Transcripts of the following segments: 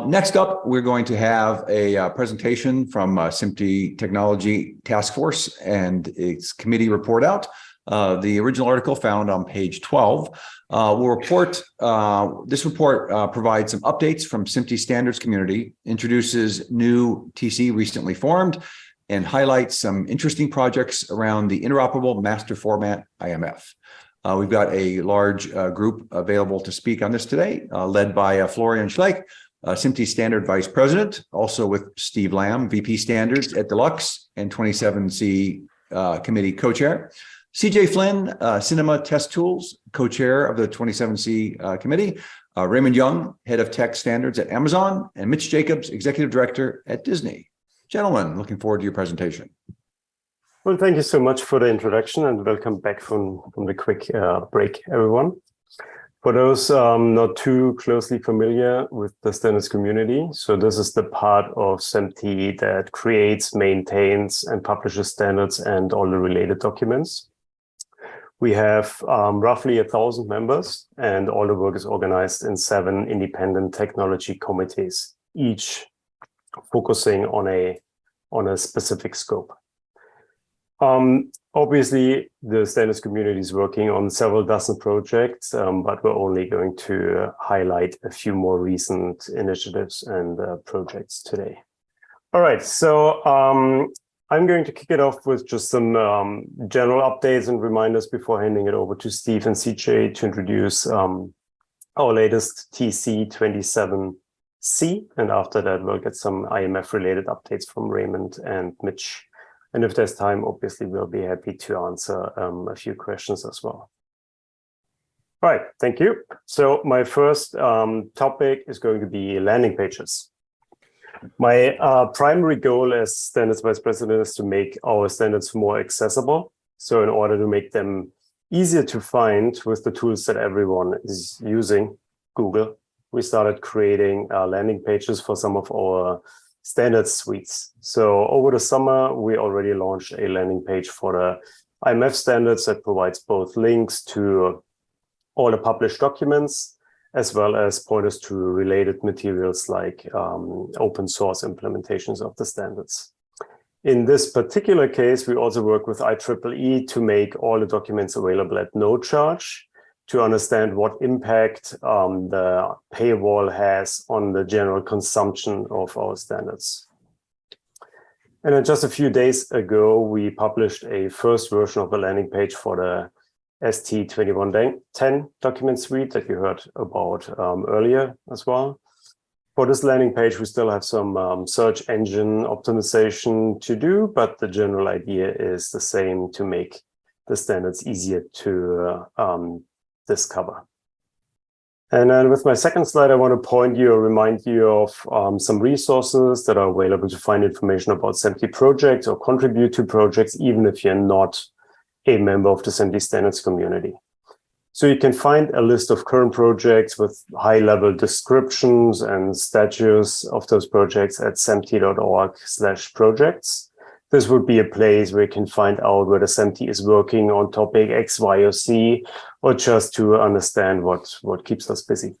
Next up, we're going to have a presentation from SMPTE Technology Task Force and its committee report out. The original article found on page 12. This report provides some updates from SMPTE standards community, introduces new TC recently formed, and highlights some interesting projects around the interoperable master format IMF. We've got a large group available to speak on this today, led by Florian Schleich, SMPTE Standard Vice President, also with Steve Lamb, VP Standards at Deluxe and 27C Committee Co-Chair. CJ Flynn, Cinema Test Tools, Co-Chair of the 27C Committee. Raymond Young, Head of Tech Standards at Amazon, and Mitch Jacobs, Executive Director at Disney. Gentlemen, looking forward to your presentation. Well, thank you so much for the introduction and welcome back from the quick break, everyone. For those not too closely familiar with the standards community, so this is the part of SMPTE that creates, maintains, and publishes standards and all the related documents. We have roughly 1,000 members, and all the work is organized in 7 independent technology committees, each focusing on a specific scope. Obviously, the standards community is working on several dozen projects, but we're only going to highlight a few more recent initiatives and projects today. All right, so I'm going to kick it off with just some general updates and reminders before handing it over to Steve and CJ to introduce our latest TC 27C, and after that we'll get some IMF-related updates from Raymond and Mitch. And if there's time, obviously, we'll be happy to answer a few questions as well. All right, thank you. So my first topic is going to be landing pages. My primary goal as Standards Vice President is to make our standards more accessible. So in order to make them easier to find with the tools that everyone is using, Google, we started creating landing pages for some of our standard suites. So over the summer, we already launched a landing page for the IMF standards that provides both links to all the published documents, as well as pointers to related materials like open source implementations of the standards. In this particular case, we also work with IEEE to make all the documents available at no charge, to understand what impact the paywall has on the general consumption of our standards. And then just a few days ago, we published a first version of the landing page for the ST2110 document suite that you heard about earlier as well. For this landing page, we still have some search engine optimization to do, but the general idea is the same, to make the standards easier to discover. And then with my second slide, I want to remind you of some resources that are available to find information about SMPTE projects or contribute to projects, even if you're not a member of the SMPTE standards community. So you can find a list of current projects with high-level descriptions and status of those projects at smpt.org/projects. This would be a place where you can find out whether SMPTE is working on topic X, Y, or Z, or just to understand what keeps us busy.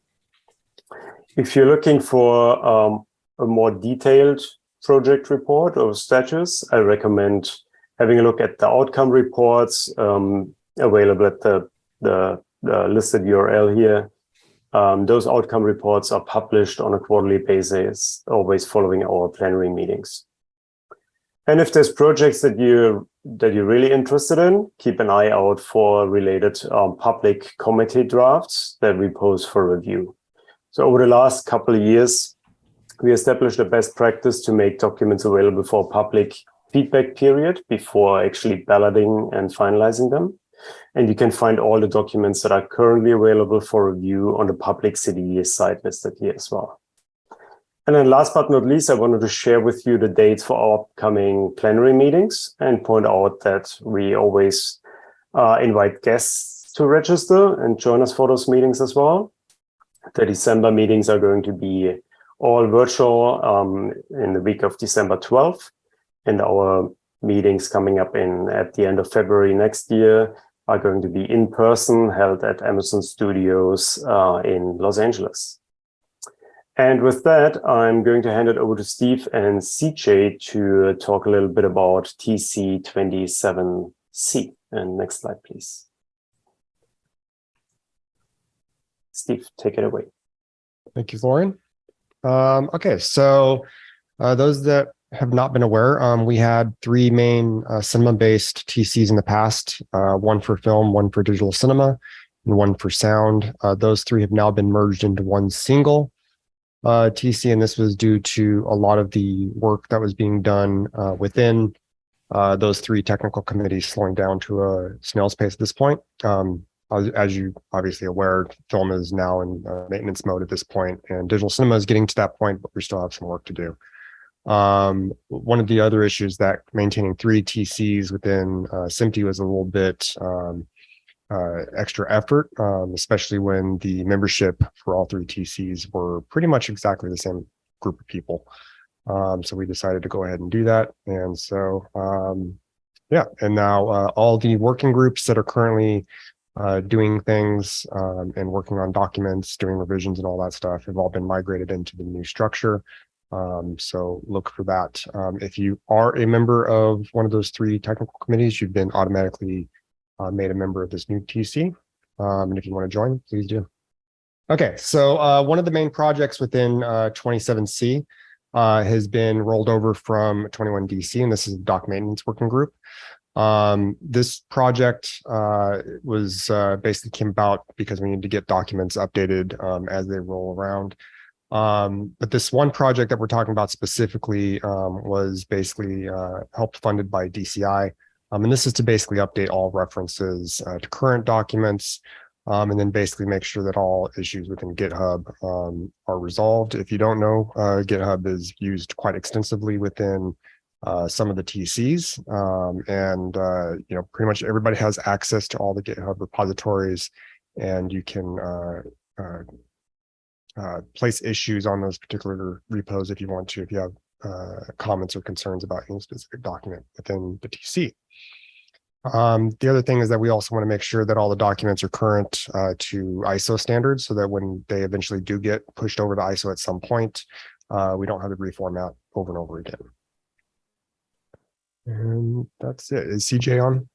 If you're looking for a more detailed project report or status, I recommend having a look at the outcome reports available at the listed URL here. Those outcome reports are published on a quarterly basis, always following our plenary meetings. And if there's projects that you're really interested in, keep an eye out for related public committee drafts that we post for review. So over the last couple of years, we established a best practice to make documents available for public feedback period before actually balloting and finalizing them. And you can find all the documents that are currently available for review on the public CDE site listed here as well. And then last but not least, I wanted to share with you the dates for our upcoming plenary meetings and point out that we always invite guests to register and join us for those meetings as well. The December meetings are going to be all virtual in the week of December 12th. And our meetings coming up at the end of February next year are going to be in person, held at Amazon Studios in Los Angeles. And with that, I'm going to hand it over to Steve and CJ to talk a little bit about TC27C. And next slide, please. Steve, take it away. Thank you, Florian. Okay, so those that have not been aware, we had three main cinema-based TCs in the past, one for film, one for digital cinema, and one for sound. Those three have now been merged into one single TC, and this was due to a lot of the work that was being done within those three technical committees slowing down to a snail's pace at this point. As you obviously aware, film is now in maintenance mode at this point, and digital cinema is getting to that point, but we still have some work to do. One of the other issues that maintaining three TCs within SMPTE was a little bit extra effort, especially when the membership for all three TCs were pretty much exactly the same group of people. So we decided to go ahead and do that. And so, yeah, and now all the working groups that are currently doing things and working on documents, doing revisions and all that stuff have all been migrated into the new structure. So look for that. If you are a member of one of those three technical committees, you've been automatically made a member of this new TC. And if you want to join, please do. Okay, so one of the main projects within 27C has been rolled over from 21DC, and this is the doc maintenance working group. This project was basically came about because we need to get documents updated as they roll around. But this one project that we're talking about specifically was basically helped funded by DCI. And this is to basically update all references to current documents, and then basically make sure that all issues within GitHub are resolved. If you don't know, GitHub is used quite extensively within some of the TCs, and you know, pretty much everybody has access to all the GitHub repositories, and you can place issues on those particular repos if you want to, if you have comments or concerns about any specific document within the TC. The other thing is that we also want to make sure that all the documents are current to ISO standards, so that when they eventually do get pushed over to ISO at some point, we don't have to reformat over and over again. And that's it. Is CJ on?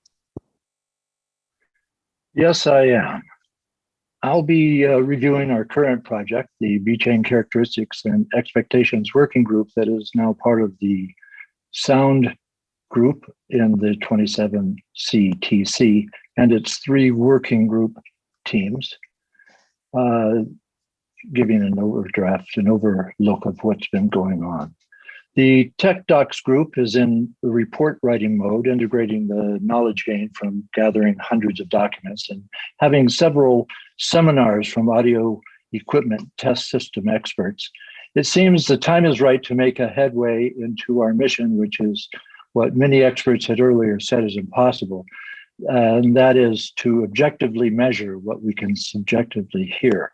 Yes, I am. I'll be reviewing our current project, the B-Chain Characteristics and Expectations Working Group that is now part of the Sound Group in the 27C and its three working group teams, giving an overdraft, an overlook of what's been going on. The Tech Docs group is in the report writing mode, integrating the knowledge gain from gathering hundreds of documents and having several seminars from audio equipment test system experts. It seems the time is right to make a headway into our mission, which is what many experts had earlier said is impossible, and that is to objectively measure what we can subjectively hear.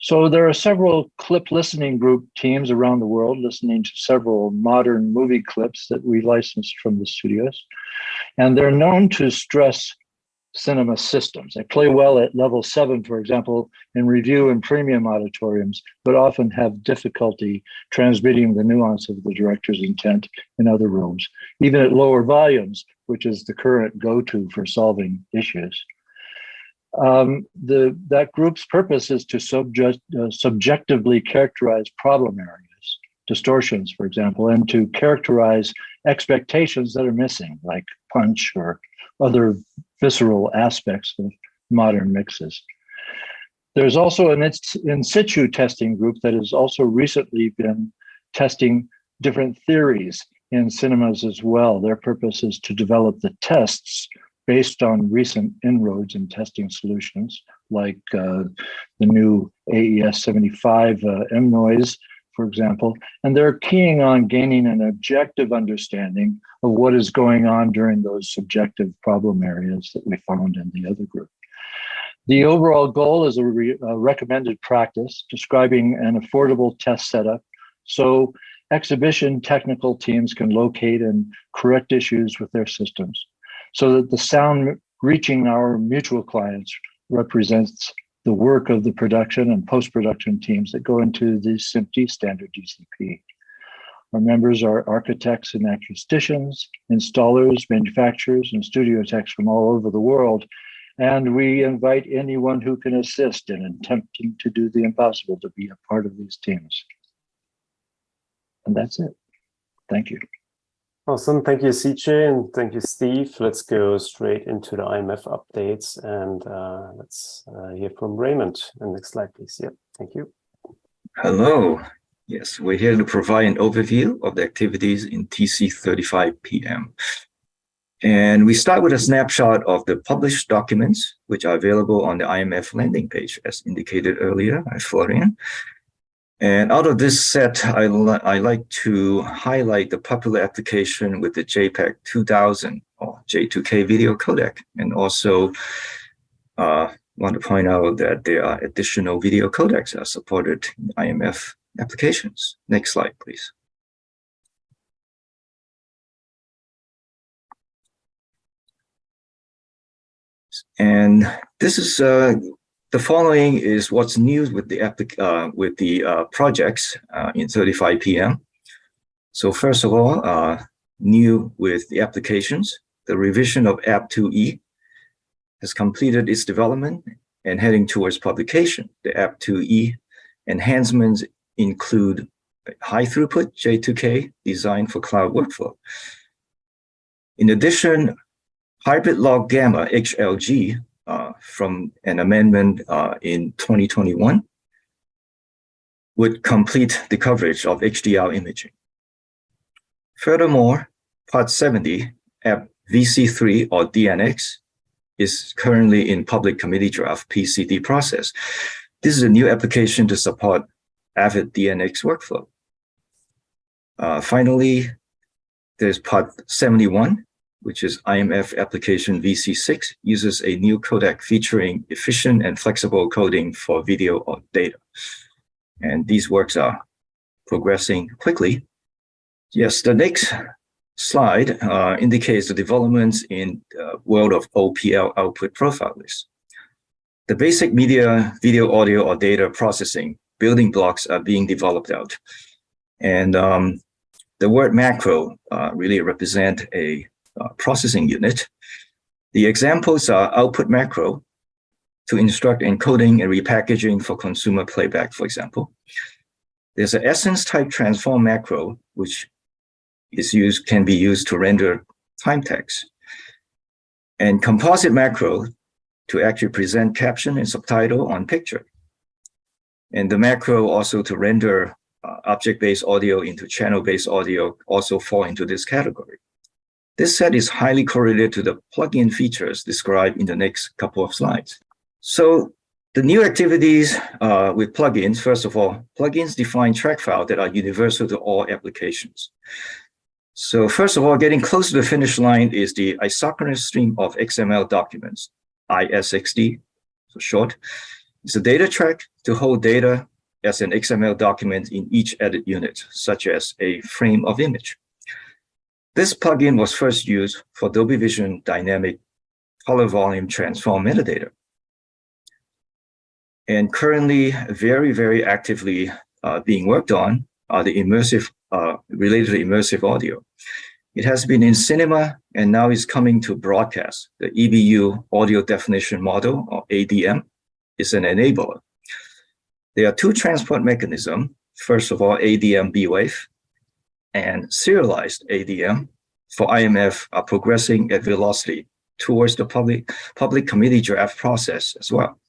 So there are several clip listening group teams around the world listening to several modern movie clips that we licensed from the studios. And they're known to stress cinema systems. They play well at level 7, for example, in review and premium auditoriums, but often have difficulty transmitting the nuance of the director's intent in other rooms, even at lower volumes, which is the current go-to for solving issues. That group's purpose is to subjectively characterize problem areas, distortions, for example, and to characterize expectations that are missing, like punch or other visceral aspects of modern mixes. There's also an in situ testing group that has also recently been testing different theories in cinemas as well. Their purpose is to develop the tests based on recent inroads in testing solutions, like the new AES 75 M-Noise, for example, and they're keying on gaining an objective understanding of what is going on during those subjective problem areas that we found in the other group. The overall goal is a recommended practice describing an affordable test setup so exhibition technical teams can locate and correct issues with their systems, so that the sound reaching our mutual clients represents the work of the production and post-production teams that go into the SMPTE standard DCP. Our members are architects and acousticians, installers, manufacturers, and studio techs from all over the world. And we invite anyone who can assist in attempting to do the impossible to be a part of these teams. And that's it. Thank you. Awesome. Thank you, CJ, and thank you, Steve. Let's go straight into the IMF updates, and let's hear from Raymond. And next slide, please. Yeah, thank you. Hello. Yes, we're here to provide an overview of the activities in TC 35 PM. And we start with a snapshot of the published documents, which are available on the IMF landing page, as indicated earlier by Florian. And out of this set, I like to highlight the popular application with the JPEG 2000 or J2K video codec, and also want to point out that there are additional video codecs that are supported in IMF applications. Next slide, please. And this is the following is what's new with the projects in 35 PM. So first of all, new with the applications, the revision of App 2E has completed its development and heading towards publication. The App 2E enhancements include high throughput J2K designed for cloud workflow. In addition, hybrid log gamma HLG from an amendment in 2021 would complete the coverage of HDR imaging. Furthermore, Part 70 App VC3 or DNX is currently in public committee draft PCD process. This is a new application to support Avid DNX workflow. Finally, there's Part 71, which is IMF application VC6, uses a new codec featuring efficient and flexible coding for video or data. And these works are progressing quickly. Yes, the next slide indicates the developments in the world of OPL output profile list. The basic media, video, audio, or data processing building blocks are being developed out. And the word macro really represent a processing unit. The examples are output macro to instruct encoding and repackaging for consumer playback, for example. There's an essence type transform macro, which can be used to render time text. And composite macro to actually present caption and subtitle on picture. And the macro also to render object-based audio into channel-based audio also fall into this category. This set is highly correlated to the plugin features described in the next couple of slides. So the new activities with plugins, first of all, plugins define track files that are universal to all applications. So first of all, getting close to the finish line is the isochronous stream of XML documents, ISXD for short. It's a data track to hold data as an XML document in each edit unit, such as a frame of image. This plugin was first used for Dolby Vision dynamic color volume transform metadata. And currently very, very actively being worked on are the immersive, related to immersive audio. It has been in cinema and now is coming to broadcast. The EBU audio definition model, or ADM, is an enabler. There are two transport mechanisms. First of all, ADM B-Wave and serialized ADM for IMF are progressing at velocity towards the public committee draft process as well.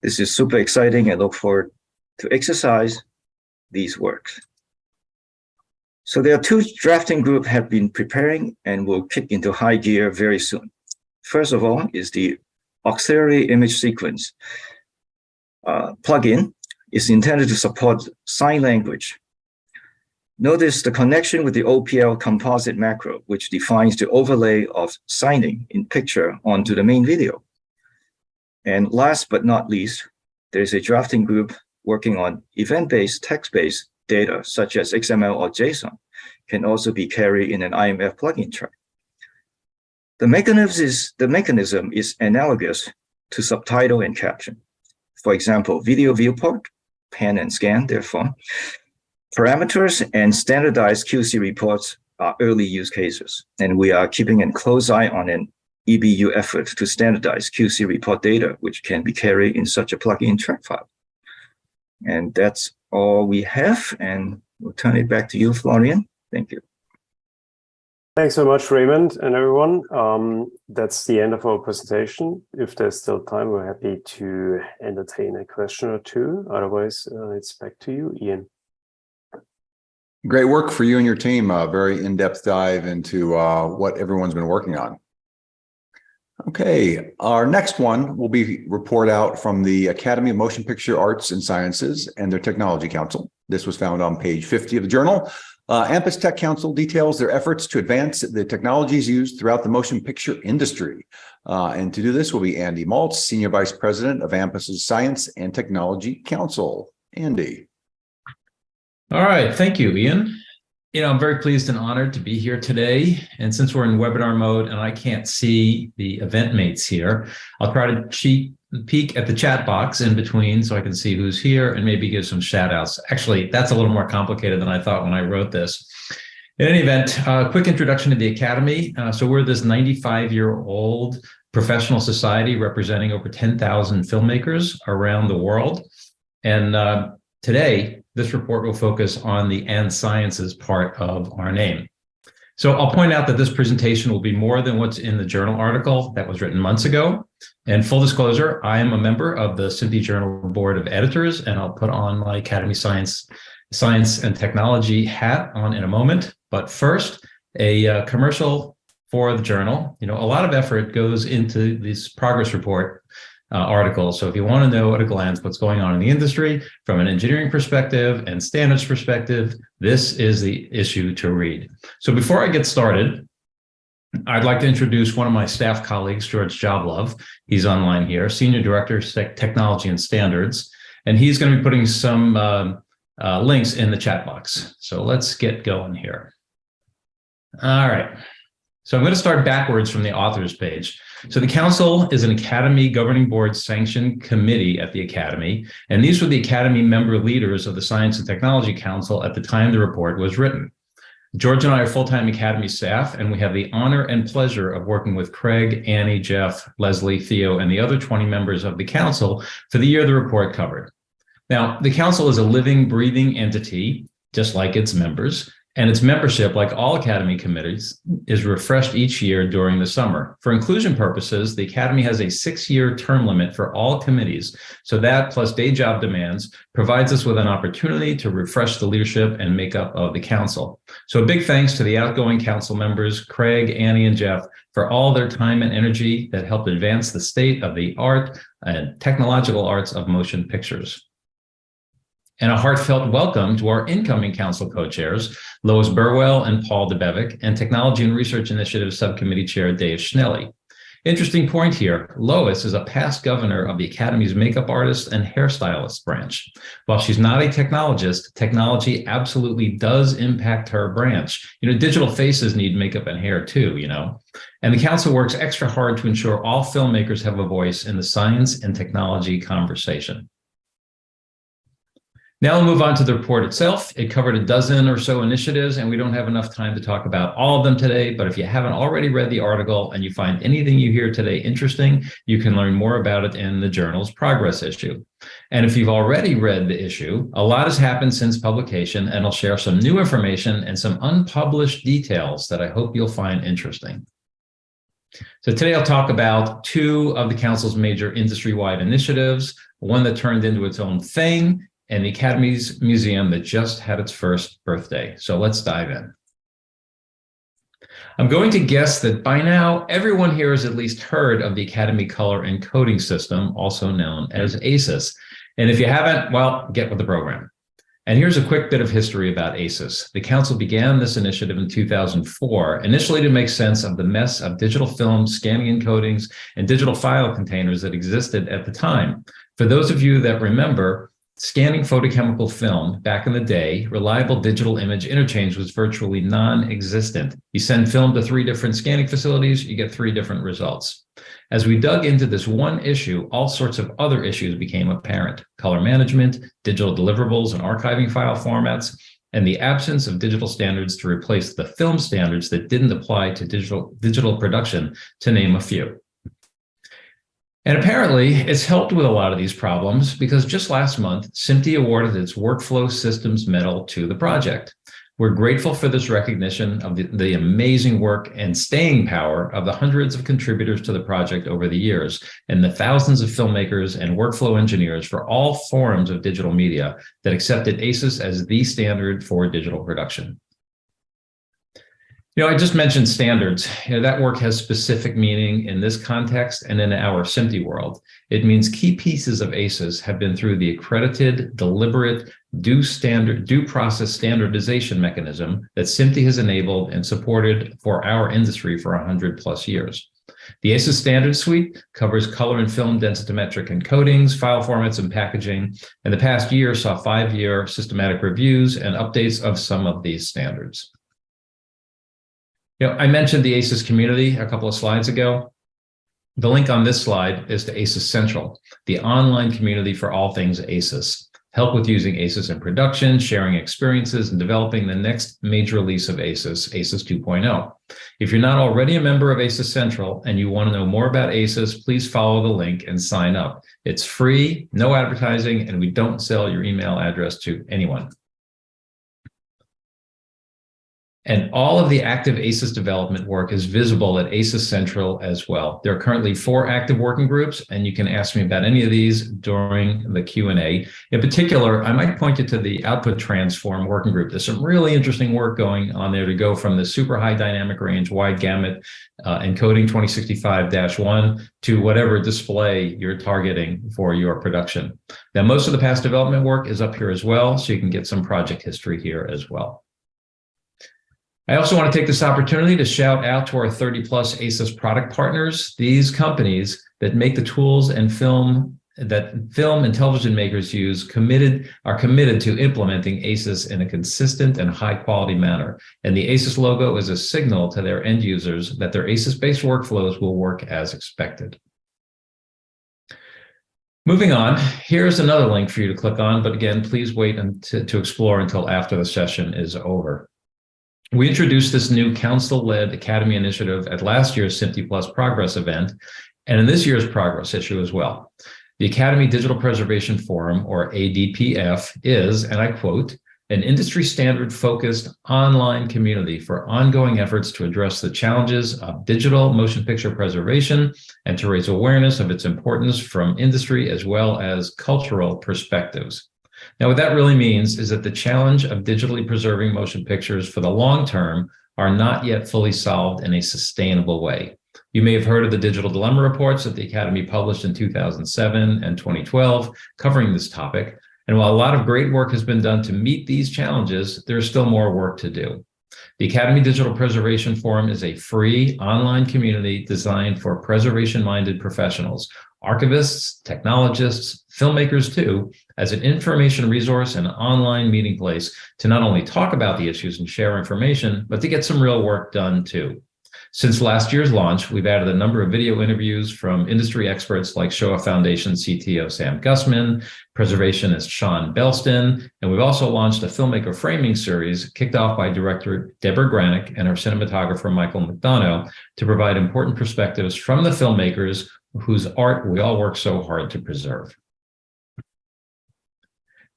This is super exciting and look forward to exercise these works. So there are two drafting groups have been preparing and will kick into high gear very soon. First of all is the auxiliary image sequence plugin is intended to support sign language. Notice the connection with the OPL composite macro, which defines the overlay of signing in picture onto the main video. And last but not least, there's a drafting group working on event-based, text-based data, such as XML or JSON, can also be carried in an IMF plugin track. The mechanism is analogous to subtitle and caption. For example, video viewport, pan and scan, therefore. Parameters and standardized QC reports are early use cases, and we are keeping a close eye on an EBU effort to standardize QC report data, which can be carried in such a plugin track file. And that's all we have, and we'll turn it back to you, Florian. Thank you. Thanks so much, Raymond and everyone. That's the end of our presentation. If there's still time, we're happy to entertain a question or two. Otherwise, it's back to you, Ian. Great work for you and your team. A very in-depth dive into what everyone's been working on. Okay, our next one will be report out from the Academy of Motion Picture Arts and Sciences and their Technology Council. This was found on page 50 of the journal. AMPAS Tech Council details their efforts to advance the technologies used throughout the motion picture industry. And to do this will be Andy Maltz, Senior Vice President of AMPAS's Science and Technology Council. Andy. All right, thank you, Ian. I'm very pleased and honored to be here today. And since we're in webinar mode and I can't see the event mates here, I'll try to peek at the chat box in between so I can see who's here and maybe give some shout outs. Actually, that's a little more complicated than I thought when I wrote this. In any event, quick introduction to the Academy. So we're this 95-year-old professional society representing over 10,000 filmmakers around the world. And today, this report will focus on the and sciences part of our name. So I'll point out that this presentation will be more than what's in the journal article that was written months ago. And full disclosure, I am a member of the SMPTE Journal Board of Editors, and I'll put on my Academy Science and Technology hat on in a moment. But first, a commercial for the journal. A lot of effort goes into this progress report article. So if you want to know at a glance what's going on in the industry from an engineering perspective and standards perspective, this is the issue to read. So before I get started, I'd like to introduce one of my staff colleagues, George Joblove. He's online here, Senior Director of Technology and Standards, and he's going to be putting some links in the chat box. So let's get going here. All right. So I'm going to start backwards from the authors page. So the council is an Academy Governing Board sanctioned committee at the Academy, and these were the Academy member leaders of the Science and Technology Council at the time the report was written. George and I are full-time Academy staff, and we have the honor and pleasure of working with Craig, Annie, Jeff, Leslie, Theo, and the other 20 members of the council for the year the report covered. Now, the council is a living, breathing entity, just like its members, and its membership, like all Academy committees, is refreshed each year during the summer. For inclusion purposes, the Academy has a 6-year term limit for all committees, so that plus day job demands provides us with an opportunity to refresh the leadership and makeup of the council. So a big thanks to the outgoing council members, Craig, Annie, and Jeff, for all their time and energy that helped advance the state of the art and technological arts of motion pictures. And a heartfelt welcome to our incoming council co-chairs, Lois Burwell and Paul DeBevick, and Technology and Research Initiative Subcommittee Chair Dave Schnelly. Interesting point here, Lois is a past governor of the Academy's makeup artist and hairstylist branch. While she's not a technologist, technology absolutely does impact her branch. Digital faces need makeup and hair too, And the council works extra hard to ensure all filmmakers have a voice in the science and technology conversation. Now we'll move on to the report itself. It covered a dozen or so initiatives, and we don't have enough time to talk about all of them today, but if you haven't already read the article and you find anything you hear today interesting, you can learn more about it in the journal's progress issue. And if you've already read the issue, a lot has happened since publication, and I'll share some new information and some unpublished details that I hope you'll find interesting. So today I'll talk about 2 of the council's major industry-wide initiatives, one that turned into its own thing, and the Academy's museum that just had its first birthday. So let's dive in. I'm going to guess that by now, everyone here has at least heard of the Academy Color Encoding System, also known as ACES. And if you haven't, well, get with the program. And here's a quick bit of history about ACES. The council began this initiative in 2004, initially to make sense of the mess of digital film scanning encodings and digital file containers that existed at the time. For those of you that remember, scanning photochemical film back in the day, reliable digital image interchange was virtually non-existent. You send film to 3 different scanning facilities, you get 3 different results. As we dug into this one issue, all sorts of other issues became apparent: color management, digital deliverables and archiving file formats, and the absence of digital standards to replace the film standards that didn't apply to digital production, to name a few. And apparently, it's helped with a lot of these problems because just last month, SMPTE awarded its Workflow Systems Medal to the project. We're grateful for this recognition of the amazing work and staying power of the hundreds of contributors to the project over the years, and the thousands of filmmakers and workflow engineers for all forms of digital media that accepted ACES as the standard for digital production. I just mentioned standards. That work has specific meaning in this context and in our SMPTE world. It means key pieces of ACES have been through the accredited, deliberate, due process standardization mechanism that SMPTE has enabled and supported for our industry for 100+ years. The ACES standard suite covers color and film densitometric encodings, file formats, and packaging. And the past year saw 5-year systematic reviews and updates of some of these standards. I mentioned the ACES community a couple of slides ago. The link on this slide is to ACES Central, the online community for all things ACES. Help with using ACES in production, sharing experiences, and developing the next major release of ACES, ACES 2.0. If you're not already a member of ACES Central and you want to know more about ACES, please follow the link and sign up. It's free, no advertising, and we don't sell your email address to anyone. And all of the active ACES development work is visible at ACES Central as well. There are currently 4 active working groups, and you can ask me about any of these during the Q&A. In particular, I might point you to the Output Transform working group. There's some really interesting work going on there to go from the super high dynamic range, wide gamut encoding 2065-1 to whatever display you're targeting for your production. Now, most of the past development work is up here as well, so you can get some project history here as well. I also want to take this opportunity to shout out to our 30+ ACES product partners, these companies that make the tools and film and television makers use are committed to implementing ACES in a consistent and high quality manner. And the ACES logo is a signal to their end users that their ACES-based workflows will work as expected. Moving on, here's another link for you to click on, but again, please wait to explore until after the session is over. We introduced this new council-led Academy initiative at last year's SMPTE Plus Progress event, and in this year's Progress issue as well. The Academy Digital Preservation Forum, or ADPF, is, and I quote, an industry standard-focused online community for ongoing efforts to address the challenges of digital motion picture preservation and to raise awareness of its importance from industry as well as cultural perspectives. Now, what that really means is that the challenge of digitally preserving motion pictures for the long term are not yet fully solved in a sustainable way. You may have heard of the digital dilemma reports that the Academy published in 2007 and 2012 covering this topic. And while a lot of great work has been done to meet these challenges, there's still more work to do. The Academy Digital Preservation Forum is a free online community designed for preservation-minded professionals, archivists, technologists, filmmakers too, as an information resource and online meeting place to not only talk about the issues and share information, but to get some real work done too. Since last year's launch, we've added a number of video interviews from industry experts like Shoah Foundation CTO Sam Gussman, preservationist Sean Belston, and we've also launched a filmmaker framing series kicked off by director Deborah Granick and our cinematographer Michael McDonough to provide important perspectives from the filmmakers whose art we all work so hard to preserve.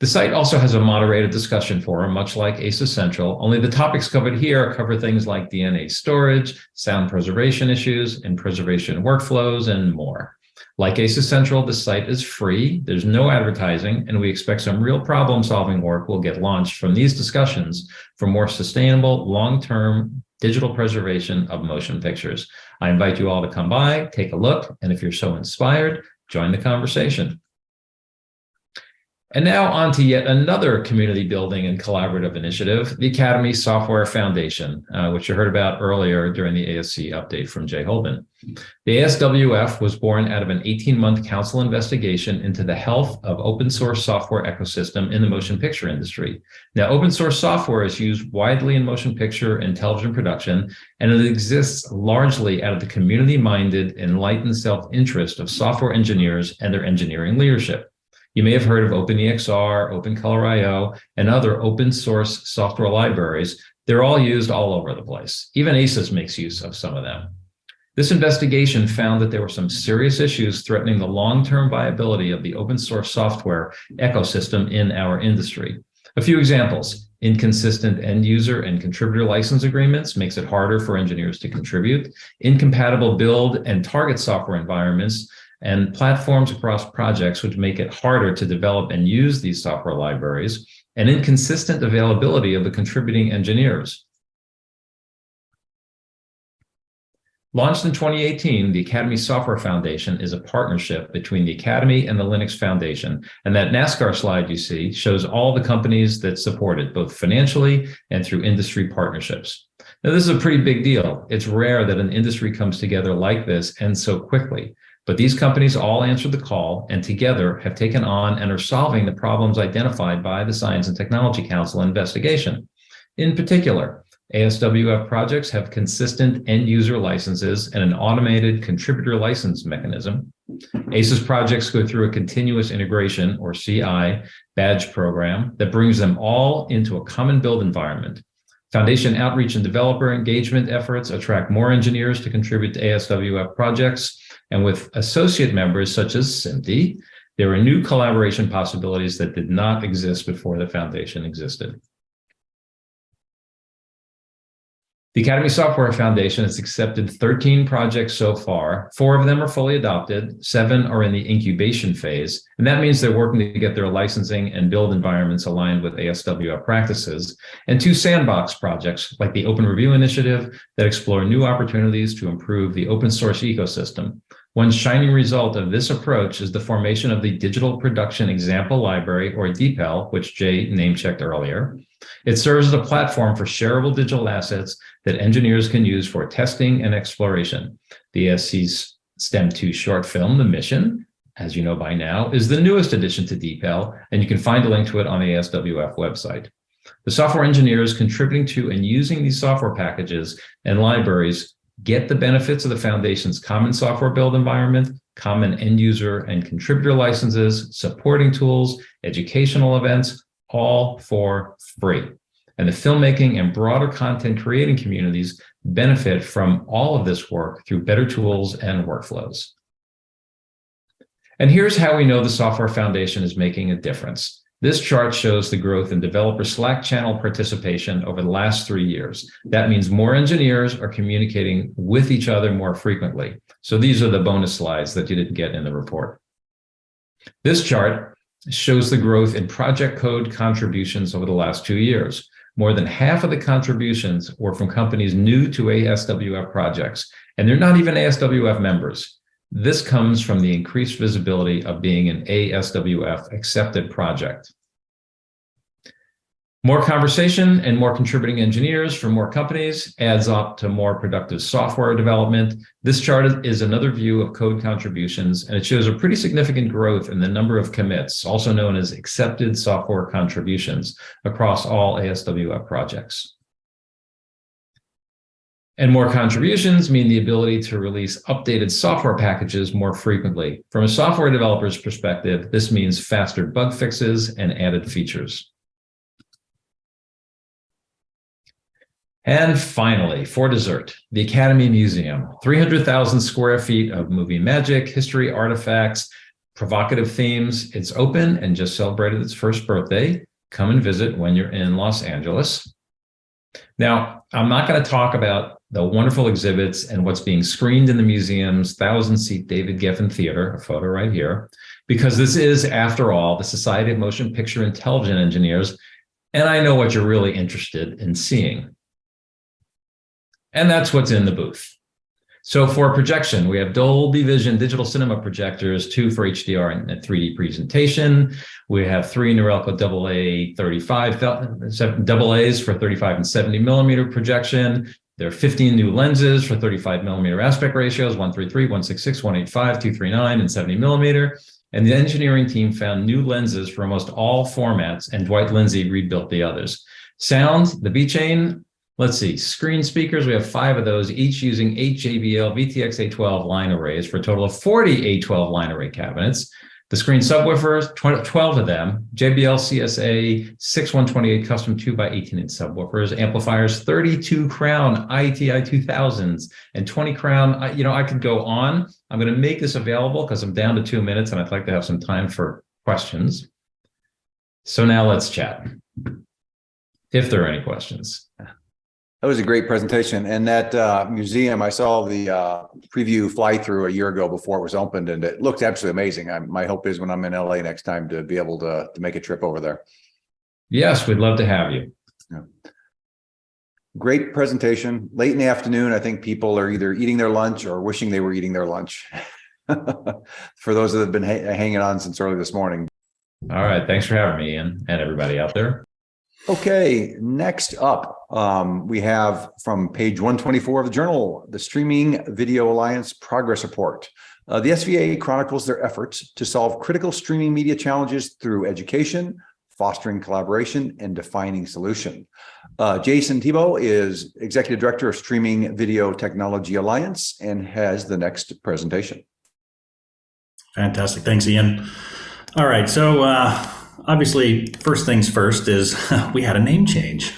The site also has a moderated discussion forum, much like ACES Central, only the topics covered here cover things like DNA storage, sound preservation issues, and preservation workflows, and more. Like ACES Central, the site is free, there's no advertising, and we expect some real problem-solving work will get launched from these discussions for more sustainable, long-term digital preservation of motion pictures. I invite you all to come by, take a look, and if you're so inspired, join the conversation. And now on to yet another community building and collaborative initiative, the Academy Software Foundation, which you heard about earlier during the ASC update from Jay Holden. The ASWF was born out of an 18-month council investigation into the health of open source software ecosystem in the motion picture industry. Now, open source software is used widely in motion picture and television production, and it exists largely out of the community-minded, enlightened self-interest of software engineers and their engineering leadership. You may have heard of OpenEXR, OpenColor.io, and other open source software libraries. They're all used all over the place. Even ASUS makes use of some of them. This investigation found that there were some serious issues threatening the long-term viability of the open source software ecosystem in our industry. A few examples: inconsistent end user and contributor license agreements makes it harder for engineers to contribute, incompatible build and target software environments, and platforms across projects which make it harder to develop and use these software libraries, and inconsistent availability of the contributing engineers. Launched in 2018, the Academy Software Foundation is a partnership between the Academy and the Linux Foundation. And that NASCAR slide you see shows all the companies that support it, both financially and through industry partnerships. Now, this is a pretty big deal. It's rare that an industry comes together like this and so quickly. But these companies all answered the call and together have taken on and are solving the problems identified by the Science and Technology Council investigation. In particular, ASWF projects have consistent end user licenses and an automated contributor license mechanism. ASUS projects go through a continuous integration, or CI, badge program that brings them all into a common build environment. Foundation outreach and developer engagement efforts attract more engineers to contribute to ASWF projects. And with associate members such as SMPTE, there are new collaboration possibilities that did not exist before the foundation existed. The Academy Software Foundation has accepted 13 projects so far. 4 of them are fully adopted, 7 are in the incubation phase, and that means they're working to get their licensing and build environments aligned with ASWF practices, and 2 sandbox projects like the Open Review Initiative that explore new opportunities to improve the open source ecosystem. One shining result of this approach is the formation of the Digital Production Example Library, or DPEL, which Jay name-checked earlier. It serves as a platform for shareable digital assets that engineers can use for testing and exploration. The ASC's STEM 2 short film, The Mission, as you know by now, is the newest addition to DPEL, and you can find a link to it on the ASWF website. The software engineers contributing to and using these software packages and libraries get the benefits of the Foundation's common software build environment, common end user and contributor licenses, supporting tools, educational events, all for free. And the filmmaking and broader content creating communities benefit from all of this work through better tools and workflows. And here's how we know the Software Foundation is making a difference. This chart shows the growth in developer Slack channel participation over the last 3 years. That means more engineers are communicating with each other more frequently. So these are the bonus slides that you didn't get in the report. This chart shows the growth in project code contributions over the last 2 years. More than half of the contributions were from companies new to ASWF projects, and they're not even ASWF members. This comes from the increased visibility of being an ASWF accepted project. More conversation and more contributing engineers from more companies adds up to more productive software development. This chart is another view of code contributions, and it shows a pretty significant growth in the number of commits, also known as accepted software contributions, across all ASWF projects. And more contributions mean the ability to release updated software packages more frequently. From a software developer's perspective, this means faster bug fixes and added features. And finally, for dessert, the Academy Museum, 300,000 square feet of movie magic, history, artifacts, provocative themes. It's open and just celebrated its first birthday. Come and visit when you're in Los Angeles. Now, I'm not going to talk about the wonderful exhibits and what's being screened in the museum's 1,000-seat David Geffen Theater, a photo right here, because this is, after all, the Society of Motion Picture and Television Engineers, and I know what you're really interested in seeing. And that's what's in the booth. So for projection, we have Dolby Vision digital cinema projectors, 2 for HDR and 3D presentation. We have 3 Norelco AA 35 AAs for 35 and 70 millimeter projection. There are 15 new lenses for 35 millimeter aspect ratios, 133, 166, 185, 239, and 70 millimeter. And the engineering team found new lenses for almost all formats, and Dwight Lindsay rebuilt the others. Sound, the B-Chain, let's see, screen speakers, we have 5 of those, each using 8 JBL VTX A12 line arrays for a total of 40 A12 line array cabinets. The screen subwoofers, 12 of them, JBL CSA 6128 custom 2x18-inch subwoofers, amplifiers, 32 Crown ITI 2000s, and 20 Crown, I could go on. I'm going to make this available because I'm down to 2 minutes and I'd like to have some time for questions. So now let's chat, if there are any questions. That was a great presentation. And that museum, I saw the preview fly through a year ago before it was opened, and it looked absolutely amazing. My hope is when I'm in LA next time to be able to make a trip over there. Yes, we'd love to have you. Yeah. Great presentation. Late in the afternoon, I think people are either eating their lunch or wishing they were eating their lunch. For those that have been hanging on since early this morning. All right. Thanks for having me, Ian, and everybody out there. Okay, next up, we have from page 124 of the journal, the Streaming Video Alliance Progress Report. The SVA chronicles their efforts to solve critical streaming media challenges through education, fostering collaboration, and defining solution. Jason Thibault is Executive Director of Streaming Video Technology Alliance and has the next presentation. Fantastic. Thanks, Ian. All right, so obviously, first things first is we had a name change.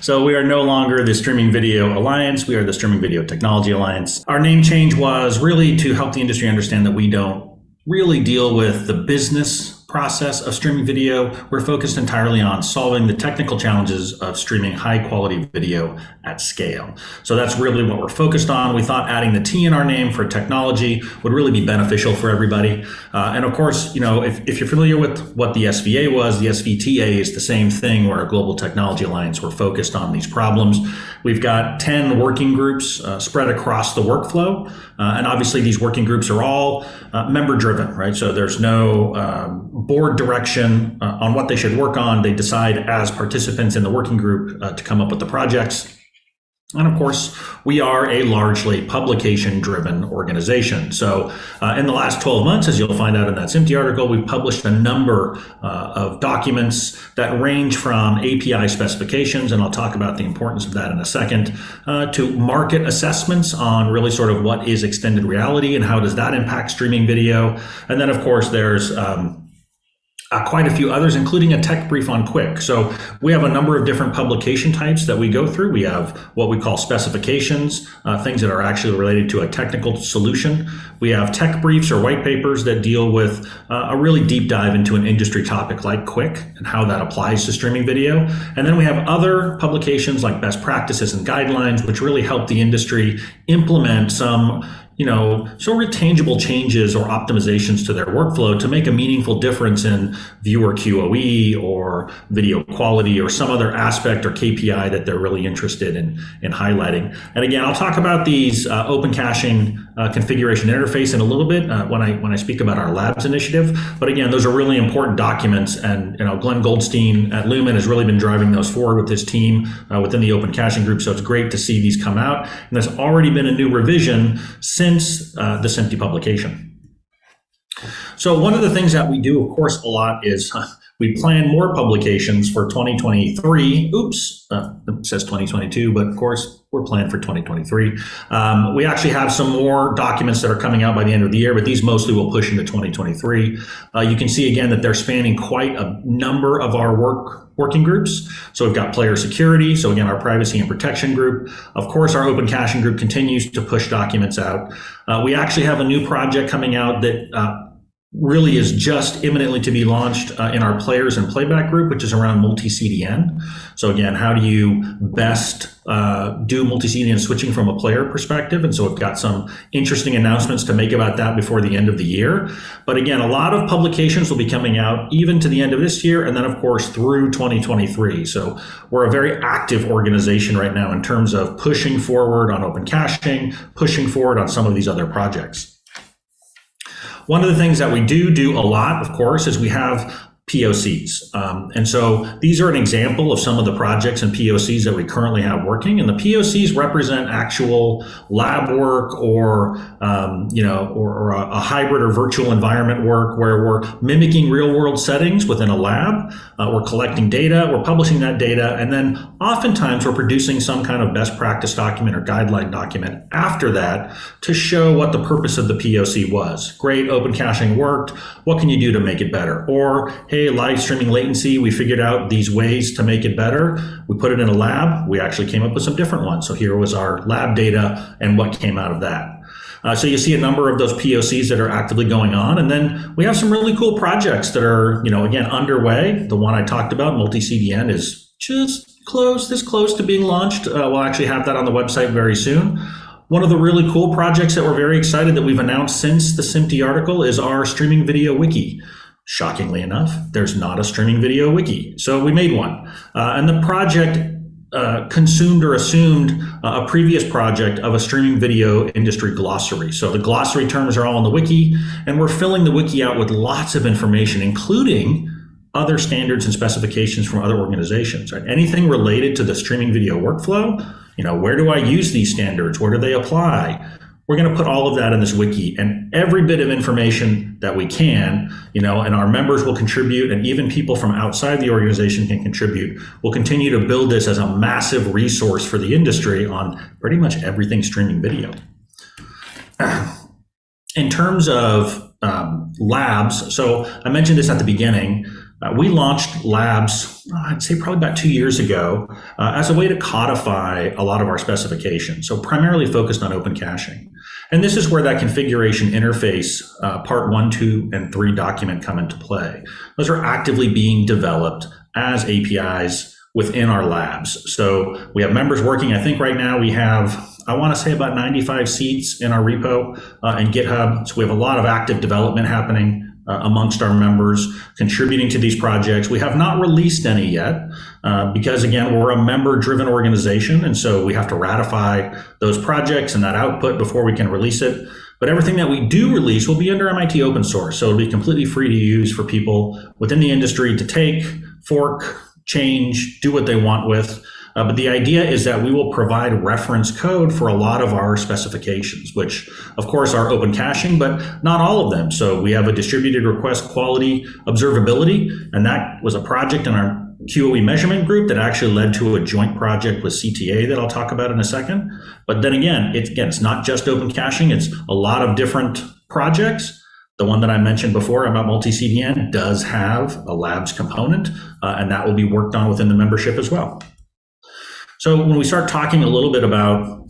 So we are no longer the Streaming Video Alliance. We are the Streaming Video Technology Alliance. Our name change was really to help the industry understand that we don't really deal with the business process of streaming video. We're focused entirely on solving the technical challenges of streaming high quality video at scale. So that's really what we're focused on. We thought adding the T in our name for technology would really be beneficial for everybody. And of course, if you're familiar with what the SVA was, the SVTA is the same thing. We're a global technology alliance. We're focused on these problems. We've got 10 working groups spread across the workflow. And obviously these working groups are all member driven, right? So there's no board direction on what they should work on. They decide as participants in the working group to come up with the projects. And of course, we are a largely publication-driven organization. So in the last 12 months, as you'll find out in that SMPTE article, we've published a number of documents that range from API specifications, and I'll talk about the importance of that in a second, to market assessments on really sort of what is extended reality and how does that impact streaming video. And then, of course, there's quite a few others, including a tech brief on Quick. So we have a number of different publication types that we go through. We have what we call specifications, things that are actually related to a technical solution. We have tech briefs or white papers that deal with a really deep dive into an industry topic like Quick and how that applies to streaming video. And then we have other publications like best practices and guidelines, which really help the industry implement some sort of tangible changes or optimizations to their workflow to make a meaningful difference in viewer QoE or video quality or some other aspect or KPI that they're really interested in highlighting. And again, I'll talk about these open caching configuration interface in a little bit when I speak about our labs initiative. But again, those are really important documents, and Glenn Goldstein at Lumen has really been driving those forward with his team within the open caching group. So it's great to see these come out. And there's already been a new revision since the SMPTE publication. So one of the things that we do, of course, a lot is we plan more publications for 2023. Oops, it says 2022, but of course, we're planning for 2023. We actually have some more documents that are coming out by the end of the year, but these mostly will push into 2023. You can see again that they're spanning quite a number of our working groups. So we've got player security. So again, our privacy and protection group. Of course, our open caching group continues to push documents out. We actually have a new project coming out that really is just imminently to be launched in our players and playback group, which is around multi-CDN. So again, how do you best do multi-CDN switching from a player perspective? And so we've got some interesting announcements to make about that before the end of the year. But again, a lot of publications will be coming out even to the end of this year, and then of course through 2023. So we're a very active organization right now in terms of pushing forward on open caching, pushing forward on some of these other projects. One of the things that we do a lot, of course, is we have POCs. And so these are an example of some of the projects and POCs that we currently have working. And the POCs represent actual lab work or a hybrid or virtual environment work where we're mimicking real world settings within a lab. We're collecting data, we're publishing that data, and then oftentimes we're producing some kind of best practice document or guideline document after that to show what the purpose of the POC was. Great, open caching worked. What can you do to make it better? Or, hey, live streaming latency, we figured out these ways to make it better. We put it in a lab. We actually came up with some different ones. So here was our lab data and what came out of that. So you see a number of those POCs that are actively going on. And then we have some really cool projects that are, again, underway. The one I talked about, multi-CDN, is just this close to being launched. We'll actually have that on the website very soon. One of the really cool projects that we're very excited that we've announced since the SMPTE article is our streaming video wiki. Shockingly enough, there's not a streaming video wiki. So we made one. And the project consumed or assumed a previous project of a streaming video industry glossary. So the glossary terms are all in the wiki, and we're filling the wiki out with lots of information, including other standards and specifications from other organizations. Right? Anything related to the streaming video workflow, where do I use these standards? Where do they apply? We're going to put all of that in this wiki, and every bit of information that we can, and our members will contribute, and even people from outside the organization can contribute. We'll continue to build this as a massive resource for the industry on pretty much everything streaming video. In terms of labs, so I mentioned this at the beginning. We launched labs, I'd say probably about 2 years ago, as a way to codify a lot of our specifications. So primarily focused on open caching. And this is where that configuration interface, part 1, 2, and 3 document come into play. Those are actively being developed as APIs within our labs. So we have members working. I think right now we have, I want to say about 95 seats in our repo and GitHub. So we have a lot of active development happening amongst our members contributing to these projects. We have not released any yet because, again, we're a member-driven organization, and so we have to ratify those projects and that output before we can release it. But everything that we do release will be under MIT open source, so it'll be completely free to use for people within the industry to take, fork, change, do what they want with. But the idea is that we will provide reference code for a lot of our specifications, which of course are open caching, but not all of them. So we have a distributed request quality observability, and that was a project in our QoE measurement group that actually led to a joint project with CTA that I'll talk about in a second. But then again, it's not just open caching, it's a lot of different projects. The one that I mentioned before about multi-CDN does have a labs component, and that will be worked on within the membership as well. So when we start talking a little bit about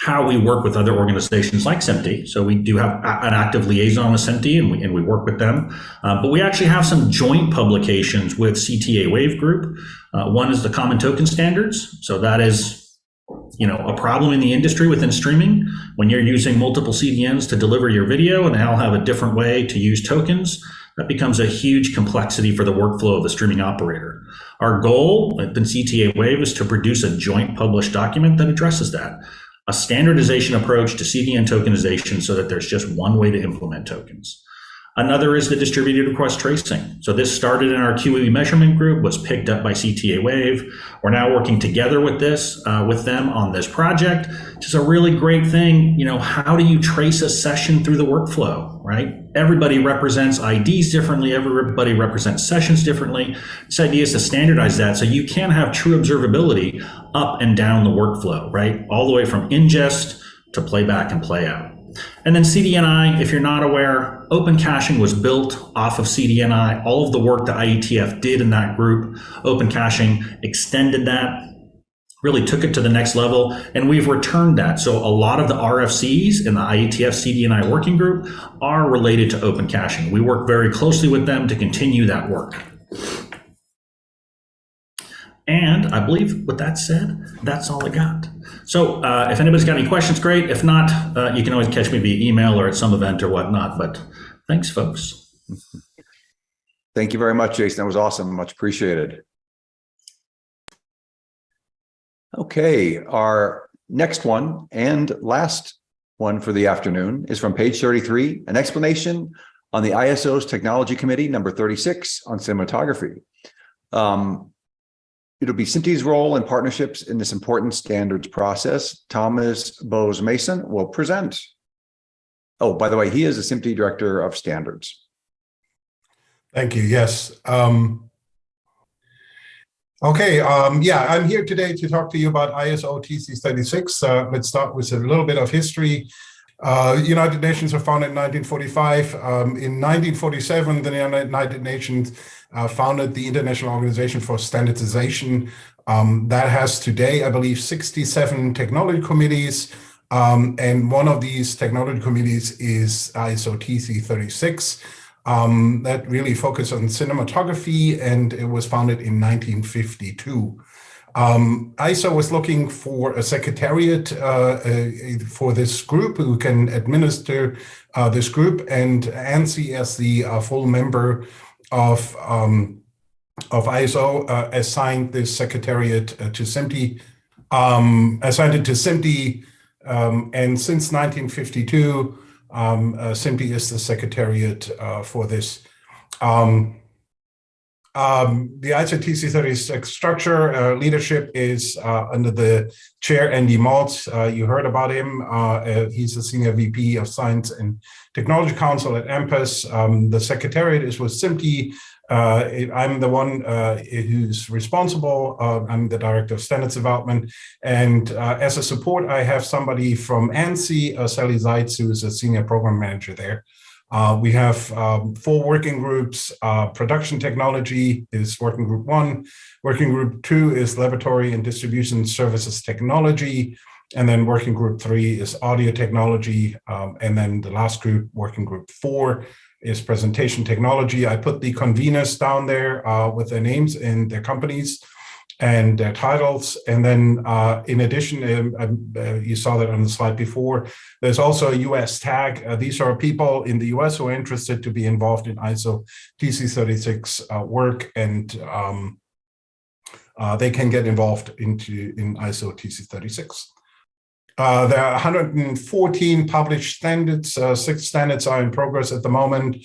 how we work with other organizations like SMPTE, so we do have an active liaison with SMPTE and we work with them, but we actually have some joint publications with CTA Wave Group. One is the Common Token Standards. So that is, a problem in the industry within streaming when you're using multiple CDNs to deliver your video and they all have a different way to use tokens. That becomes a huge complexity for the workflow of the streaming operator. Our goal at the CTA Wave is to produce a joint published document that addresses that. A standardization approach to CDN tokenization so that there's just one way to implement tokens. Another is the distributed request tracing. So this started in our QoE measurement group, was picked up by CTA Wave. We're now working together with with them on this project, which is a really great thing. How do you trace a session through the workflow, right? Everybody represents IDs differently. Everybody represents sessions differently. This idea is to standardize that so you can have true observability up and down the workflow, right? All the way from ingest to playback and play out. And then CDNI, if you're not aware, open caching was built off of CDNI. All of the work that IETF did in that group, open caching extended that. really took it to the next level, and we've returned that. So a lot of the RFCs in the IETF CD&I working group are related to open caching. We work very closely with them to continue that work. And I believe with that said, that's all I got. So if anybody's got any questions, great. If not, you can always catch me via email or at some event or whatnot. But thanks, folks. Thank you very much, Jason. That was awesome. Much appreciated. Okay, our next one and last one for the afternoon is from page 33, an explanation on the ISO's Technology Committee number 36 on cinematography. It'll be SMPTE's role and partnerships in this important standards process. Thomas Bose-Mason will present. Oh, by the way, he is the SMPTE Director of Standards. Thank you. Yes. Yeah, I'm here today to talk to you about ISO TC36. Let's start with a little bit of history. United Nations were founded in 1945. In 1947, the United Nations founded the International Organization for Standardization. That has today, I believe, 67 technology committees. And one of these technology committees is ISO TC36. That really focused on cinematography, and it was founded in 1952. ISO was looking for a secretariat for this group who can administer this group, and ANSI, as the full member of ISO, assigned this secretariat to SMPTE, assigned it to SMPTE, and since 1952, SMPTE is the secretariat for this. The ISO TC36 structure leadership is under the chair, Andy Maltz. You heard about him. He's the Senior VP of Science and Technology Council at AMPAS. The secretariat is with SMPTE. I'm the one who's responsible. I'm the Director of Standards Development. And as a support, I have somebody from ANSI, Sally Zeitz, who is a Senior Program Manager there. We have 4 working groups. Production technology is working group 1. Working group 2 is laboratory and distribution services technology. And then working group 3 is audio technology. And then the last group, working group 4, is presentation technology. I put the conveners down there with their names and their companies and their titles. And then in addition, you saw that on the slide before, there's also a US tag. These are people in the US who are interested to be involved in ISO TC36 work, and they can get involved in ISO TC36. There are 114 published standards. 6 standards are in progress at the moment.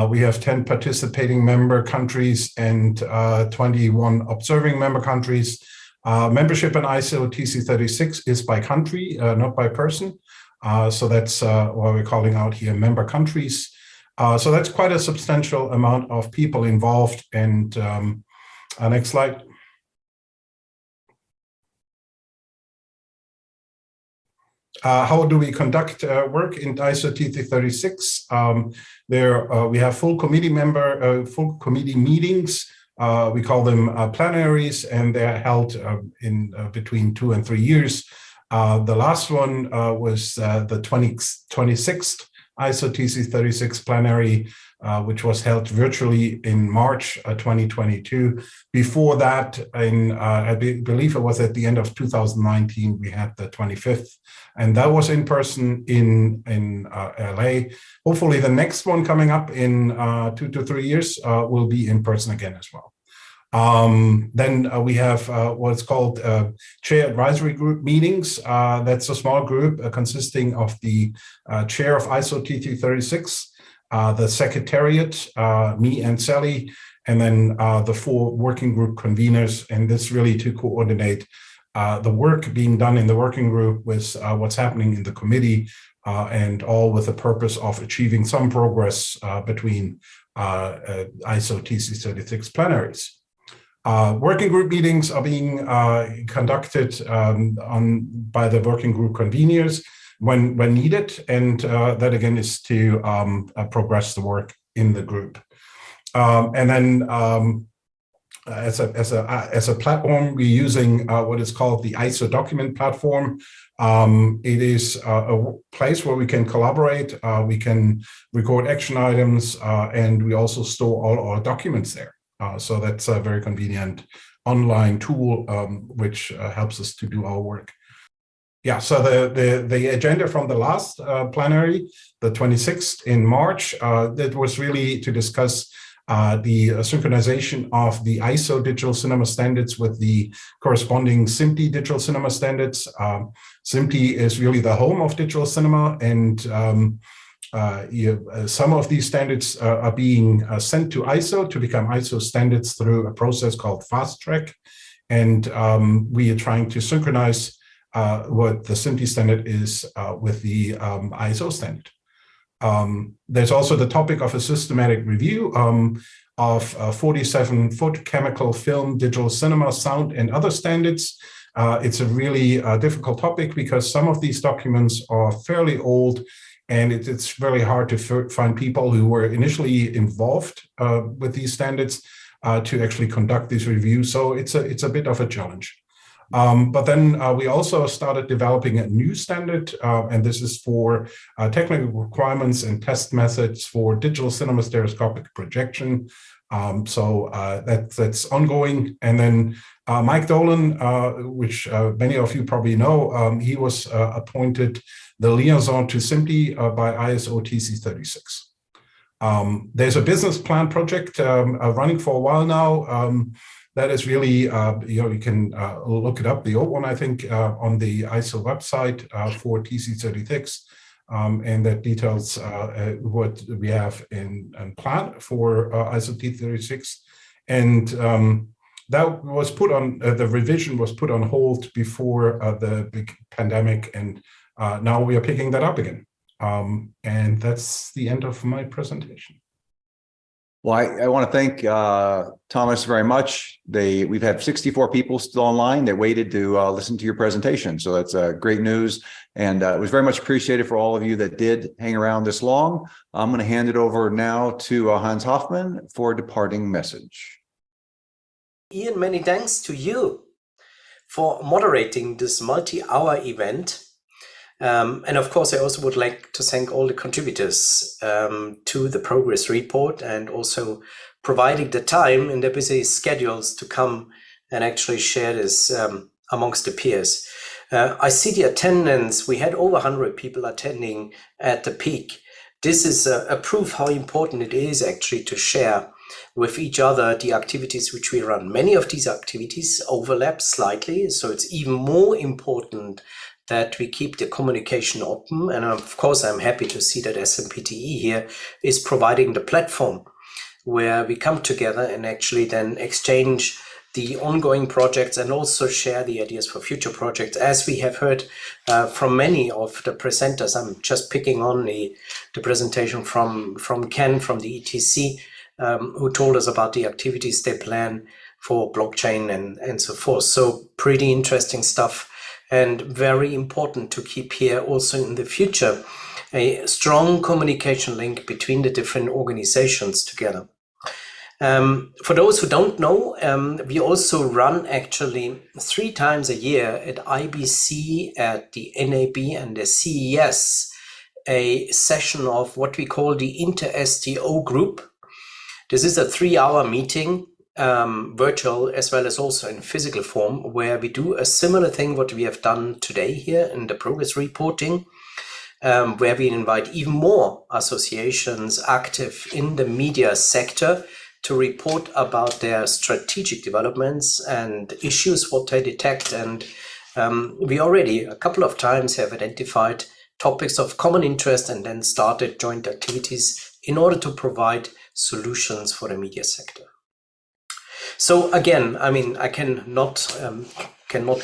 We have 10 participating member countries and 21 observing member countries. Membership in ISO TC36 is by country, not by person. So that's why we're calling out here member countries. So that's quite a substantial amount of people involved. And next slide. How do we conduct work in ISO TC36? We have full committee meetings. We call them plenaries, and they're held in between 2 and 3 years. The last one was the 26th ISO TC36 plenary, which was held virtually in March 2022. Before that, I believe it was at the end of 2019, we had the 25th, and that was in person in LA. Hopefully the next one coming up in 2 to 3 years will be in person again as well. Then we have what's called chair advisory group meetings. That's a small group consisting of the chair of ISO TC36, the secretariat, me and Sally, and then the 4 working group conveners. And this really to coordinate the work being done in the working group with what's happening in the committee, and all with the purpose of achieving some progress between ISO TC36 plenaries. Working group meetings are being conducted by the working group conveners when needed, and that again is to progress the work in the group. And then as a platform, we're using what is called the ISO document platform. It is a place where we can collaborate, we can record action items, and we also store all our documents there. So that's a very convenient online tool, which helps us to do our work. Yeah, so the agenda from the last plenary, the 26th in March, that was really to discuss the synchronization of the ISO digital cinema standards with the corresponding SMPTE digital cinema standards. SMPTE is really the home of digital cinema, and some of these standards are being sent to ISO to become ISO standards through a process called Fast Track. And we are trying to synchronize what the SMPTE standard is with the ISO standard. There's also the topic of a systematic review of 47-foot chemical film, digital cinema, sound, and other standards. It's a really difficult topic because some of these documents are fairly old, and it's very hard to find people who were initially involved with these standards to actually conduct these reviews. So it's a bit of a challenge. But then we also started developing a new standard, and this is for technical requirements and test methods for digital cinema stereoscopic projection. So that's ongoing. And then Mike Dolan, which many of you probably know, he was appointed the liaison to SMPTE by ISO TC36. There's a business plan project running for a while now. That is really, you can look it up, the old one, I think, on the ISO website for TC36, and that details what we have in plan for ISO T36. And that was put on, the revision was put on hold before the big pandemic, and now we are picking that up again. And that's the end of my presentation. Well, I want to thank Thomas very much. We've had 64 people still online that waited to listen to your presentation. So that's great news. And it was very much appreciated for all of you that did hang around this long. I'm going to hand it over now to Hans Hoffman for a departing message. Ian, many thanks to you for moderating this multi-hour event. And of course, I also would like to thank all the contributors to the progress report, and also providing the time in their busy schedules to come and actually share this amongst the peers. I see the attendance. We had over 100 people attending at the peak. This is a proof how important it is actually to share with each other the activities which we run. Many of these activities overlap slightly, so it's even more important that we keep the communication open. And of course, I'm happy to see that SMPTE here is providing the platform where we come together and actually then exchange the ongoing projects and also share the ideas for future projects. As we have heard from many of the presenters, I'm just picking on the presentation from Ken from the ETC, who told us about the activities they plan for blockchain and so forth. So pretty interesting stuff. And very important to keep here also in the future, a strong communication link between the different organizations together. For those who don't know, we also run actually 3 times a year at IBC, at the NAB and the CES, a session of what we call the Inter-STO group. This is a 3-hour meeting, virtual as well as also in physical form, where we do a similar thing what we have done today here in the progress reporting, where we invite even more associations active in the media sector to report about their strategic developments and issues what they detect. And we already a couple of times have identified topics of common interest and then started joint activities in order to provide solutions for the media sector. So again, I mean, I cannot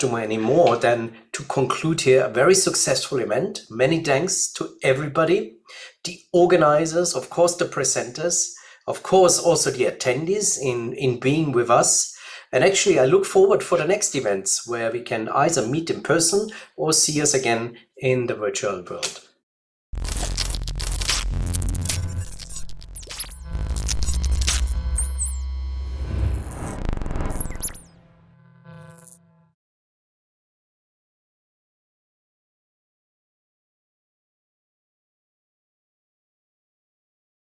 do any more than to conclude here a very successful event. Many thanks to everybody, the organizers, of course, the presenters, of course, also the attendees in being with us. And actually, I look forward for the next events where we can either meet in person or see us again in the virtual world.